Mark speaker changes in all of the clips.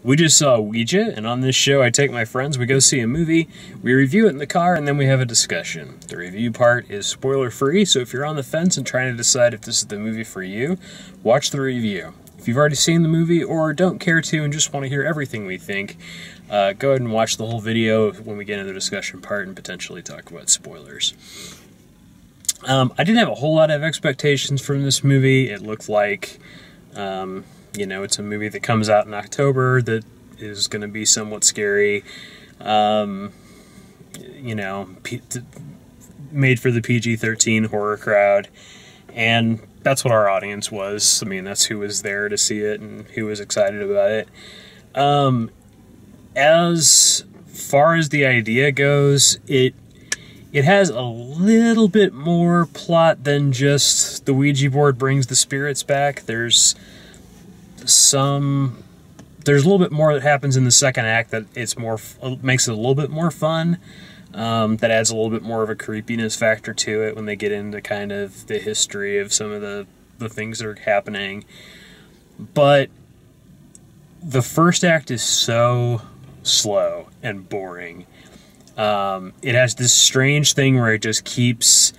Speaker 1: We just saw Ouija, and on this show I take my friends, we go see a movie, we review it in the car, and then we have a discussion. The review part is spoiler-free, so if you're on the fence and trying to decide if this is the movie for you, watch the review. If you've already seen the movie or don't care to and just want to hear everything we think, go ahead and watch the whole video when we get into the discussion part and potentially talk about spoilers. I didn't have a whole lot of expectations from this movie. It looked like... you know, it's a movie that comes out in October that is going to be somewhat scary. You know, made for the PG-13 horror crowd. And that's what our audience was. I mean, that's who was there to see it and who was excited about it. As far as the idea goes, it has a little bit more plot than just the Ouija board brings the spirits back. There's a little bit more that happens in the second act that makes it a little bit more fun. That adds a little bit more of a creepiness factor to it when they get into kind of the history of some of the things that are happening. But the first act is so slow and boring. It has this strange thing where it just keeps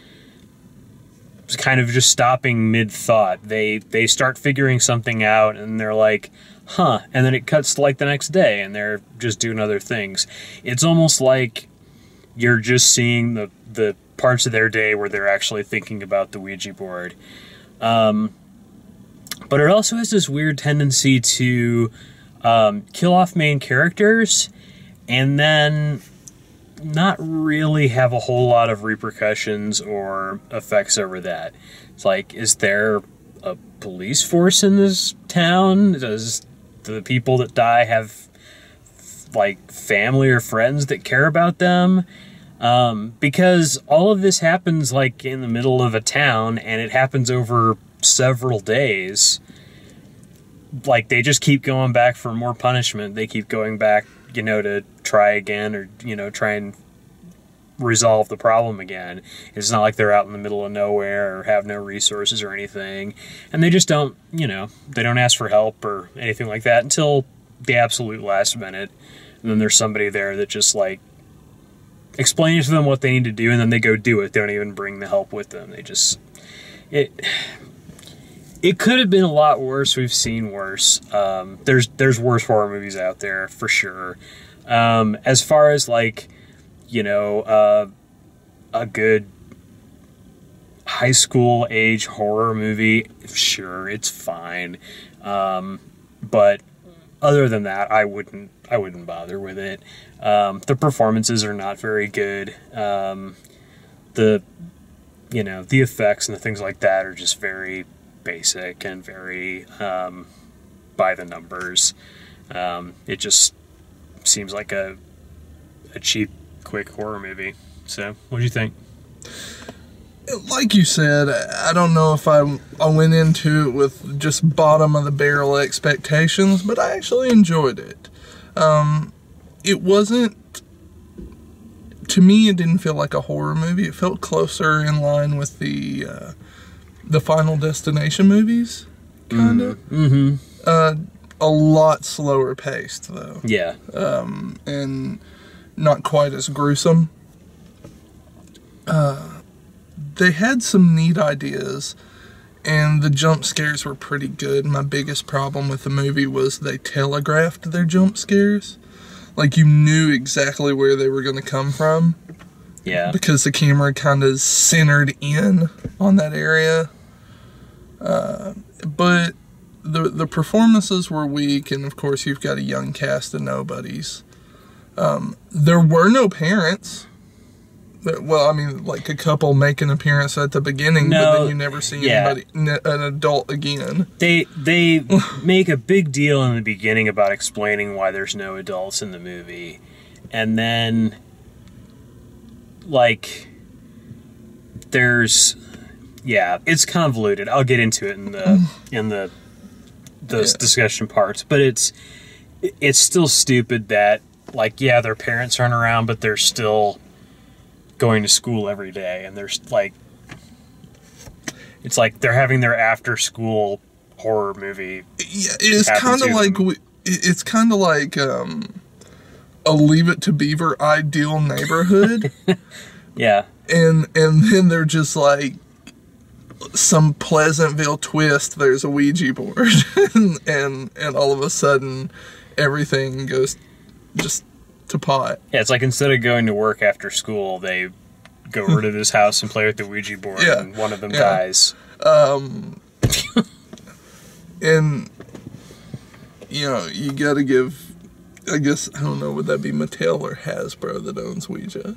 Speaker 1: kind of just stopping mid-thought. They start figuring something out and they're like, huh, and then it cuts to like the next day and they're just doing other things. It's almost like you're just seeing the parts of their day where they're actually thinking about the Ouija board. But it also has this weird tendency to kill off main characters and then not really have a whole lot of repercussions or effects over that. It's like, is there a police force in this town? Does the people that die have like family or friends that care about them? Because all of this happens like in the middle of a town and it happens over several days. Like they just keep going back for more punishment. They keep going back, you know, to try again or, you know, try and resolve the problem again. It's not like they're out in the middle of nowhere or have no resources or anything. And they just don't, you know, they don't ask for help or anything like that until the absolute last minute. And then there's somebody there that just like explains to them what they need to do and then they go do it. They don't even bring the help with them. They just... It could have been a lot worse. We've seen worse. There's worse horror movies out there for sure. As far as like, you know, a good high school age horror movie, sure, it's fine. But other than that, I wouldn't bother with it. The performances are not very good. The effects and the things like that are just very basic and very by the numbers. It just seems like a cheap, quick horror movie. So, what do you think?
Speaker 2: Like you said, I don't know if I went into it with just bottom of the barrel expectations, but I actually enjoyed it. It wasn't, to me, it didn't feel like a horror movie. It felt closer in line with the Final Destination movies, kind of. Mm-hmm. A lot slower paced, though.
Speaker 1: Yeah.
Speaker 2: And not quite as gruesome. They had some neat ideas, and the jump scares were pretty good. My biggest problem with the movie was they telegraphed their jump scares. Like, you knew exactly where they were going to come from.
Speaker 1: Yeah.
Speaker 2: Because the camera kind of centered in on that area. But the performances were weak, and of course you've got a young cast of nobodies. There were no parents. Well, I mean, like a couple make an appearance at the beginning, but then you never see anybody, an adult again.
Speaker 1: They make a big deal in the beginning about explaining why there's no adults in the movie, and then like there's it's convoluted. I'll get into it in the discussion parts, but it's still stupid that like their parents aren't around, but they're still going to school every day, and there's like it's like they're having their after school horror movie.
Speaker 2: Yeah, it's kind of like it's kind of like a Leave It to Beaver ideal neighborhood.
Speaker 1: Yeah.
Speaker 2: And then they're just like some Pleasantville twist. There's a Ouija board, and all of a sudden, everything goes just to pot.
Speaker 1: Yeah, it's like instead of going to work after school, they go over to this house and play with the Ouija board, and one of them dies.
Speaker 2: And you gotta give. I guess I don't know. Would that be Mattel or Hasbro that owns Ouija?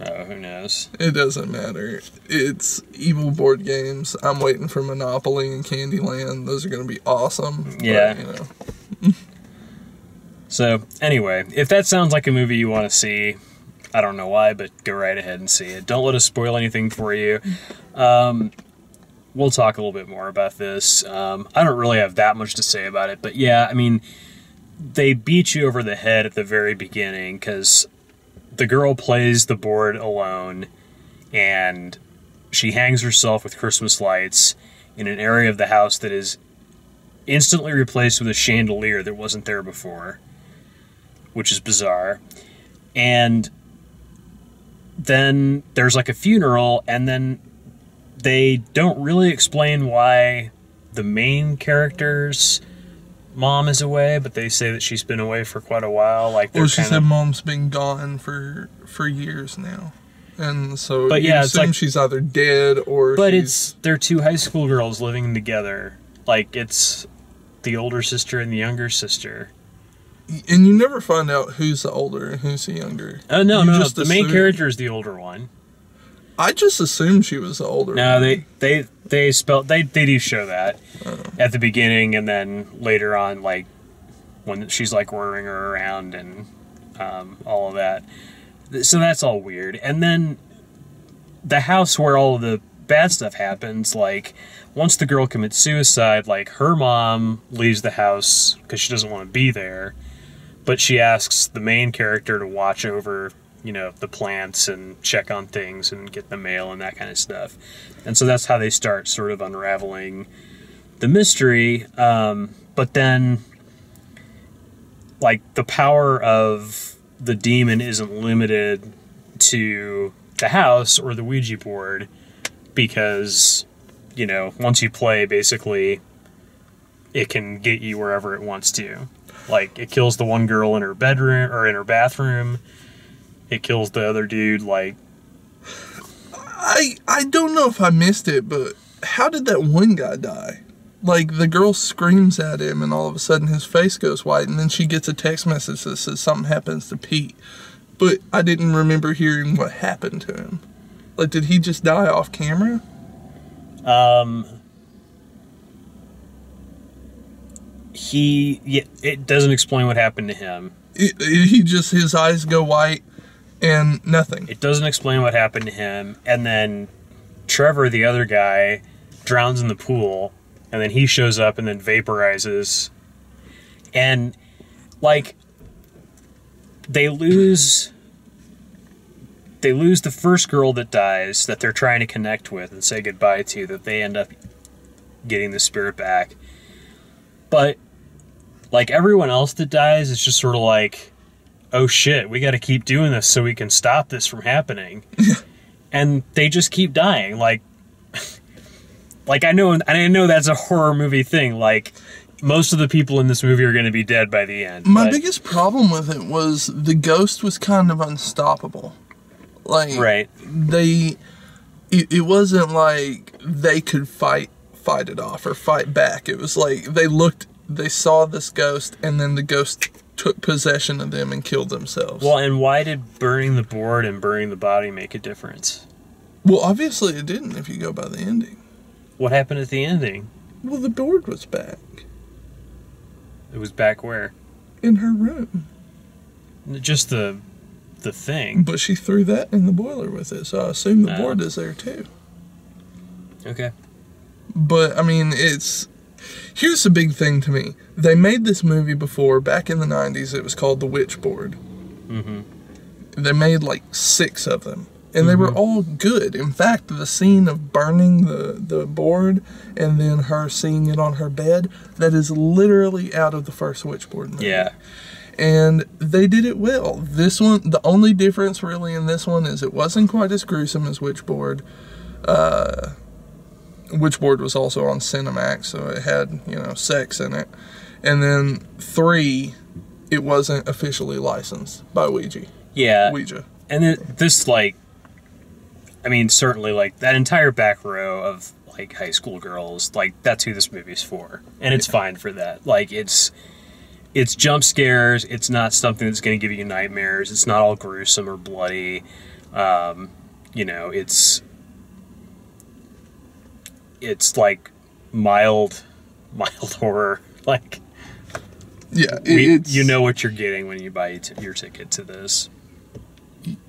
Speaker 1: Oh, who knows? It
Speaker 2: doesn't matter. It's evil board games. I'm waiting for Monopoly and Candyland. Those are going to be awesome.
Speaker 1: Yeah. But, So, anyway, if that sounds like a movie you want to see, I don't know why, but go right ahead and see it. Don't let us spoil anything for you. We'll talk a little bit more about this. I don't really have that much to say about it, but yeah, I mean, they beat you over the head at the very beginning because the girl plays the board alone, and she hangs herself with Christmas lights in an area of the house that is instantly replaced with a chandelier that wasn't there before, which is bizarre. And then there's like a funeral, and then they don't really explain why the main character's mom is away, but they say that she's been away for quite a while. Like,
Speaker 2: well, she said mom's been gone for years now, and so
Speaker 1: but
Speaker 2: you assume like, she's either dead or.
Speaker 1: But they're two high school girls living together. Like, it's the older sister and the younger sister,
Speaker 2: and you never find out who's the older and who's the younger.
Speaker 1: Oh no, the main character is the older one.
Speaker 2: I just assumed she was the older.
Speaker 1: No, they do show that at the beginning, and then later on, like when she's like ordering her around and all of that. So that's all weird. And then the house where all of the bad stuff happens, like once the girl commits suicide, like her mom leaves the house because she doesn't want to be there, but she asks the main character to watch over, the plants and check on things and get the mail and that kind of stuff. And so that's how they start sort of unraveling the mystery. But then, like, the power of the demon isn't limited to the house or the Ouija board because, once you play, basically, it can get you wherever it wants to. Like, it kills the one girl in her bedroom or in her bathroom. It kills the other dude, like...
Speaker 2: I don't know if I missed it, but how did that one guy die? Like, the girl screams at him, and all of a sudden his face goes white, and then she gets a text message that says something happens to Pete. But I didn't remember hearing what happened to him. Like, did he just die off camera?
Speaker 1: It doesn't explain what happened to him.
Speaker 2: His eyes go white. And nothing.
Speaker 1: It doesn't explain what happened to him. And then Trevor, the other guy, drowns in the pool. And then he shows up and then vaporizes. And, like, they lose the first girl that dies that they're trying to connect with and say goodbye to, that they end up getting the spirit back. But, like, everyone else that dies is just sort of like, oh shit, we got to keep doing this so we can stop this from happening. And they just keep dying. Like I know that's a horror movie thing. Like, most of the people in this movie are going to be dead by the end.
Speaker 2: My biggest problem with it was the ghost was kind of unstoppable. Like,
Speaker 1: right.
Speaker 2: It wasn't like they could fight it off or fight back. It was like they saw this ghost, and then the ghost took possession of them and killed themselves.
Speaker 1: Well, and why did burning the board and burning the body make a difference?
Speaker 2: Well, obviously it didn't if you go by the ending.
Speaker 1: What happened at the ending?
Speaker 2: Well, the board was back.
Speaker 1: It was back where?
Speaker 2: In her room.
Speaker 1: Just the thing.
Speaker 2: But she threw that in the boiler with it, so I assume the board is there too.
Speaker 1: Okay.
Speaker 2: But, I mean, here's the big thing to me. They made this movie before, back in the 90s. It was called The Witch Board.
Speaker 1: Mm-hmm.
Speaker 2: They made like 6 of them. And they were all good. In fact, the scene of burning the board and then her seeing it on her bed, that is literally out of the first Witchboard movie.
Speaker 1: Yeah.
Speaker 2: And they did it well. This one, the only difference really in this one is it wasn't quite as gruesome as Witchboard. Witchboard was also on Cinemax, so it had, you know, sex in it. And then 3, it wasn't officially licensed by Ouija.
Speaker 1: Yeah.
Speaker 2: Ouija.
Speaker 1: And this, like, I mean, certainly, like, that entire back row of, like, high school girls, like, that's who this movie's for. And it's fine for that. Like, it's jump scares. It's not something that's going to give you nightmares. It's not all gruesome or bloody. You know, it's like mild horror. Like,
Speaker 2: yeah,
Speaker 1: you know what you're getting when you buy your ticket to this.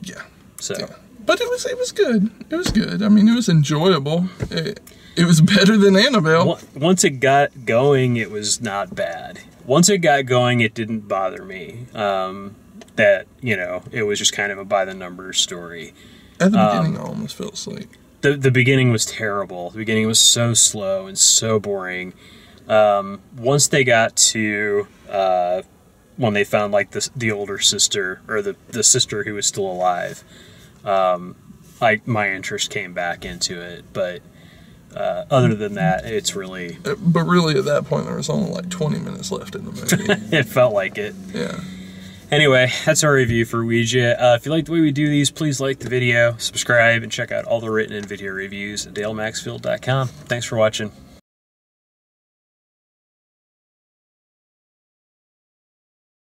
Speaker 2: Yeah.
Speaker 1: So,
Speaker 2: yeah. But it was good. It was good. I mean, it was enjoyable. It was better than Annabelle.
Speaker 1: Once it got going, it was not bad. Once it got going, it didn't bother me. That, you know, it was just kind of a by the numbers story.
Speaker 2: At the beginning, I almost fell asleep.
Speaker 1: The beginning was terrible. The beginning was so slow and so boring. Once they got to when they found, like, the older sister, or the sister who was still alive, my interest came back into it. But other than that, it's really...
Speaker 2: But really, at that point, there was only like 20 minutes left in the movie.
Speaker 1: It felt like it.
Speaker 2: Yeah.
Speaker 1: Anyway, that's our review for Ouija. If you like the way we do these, please like the video, subscribe, and check out all the written and video reviews at dalemaxfield.com. Thanks for watching.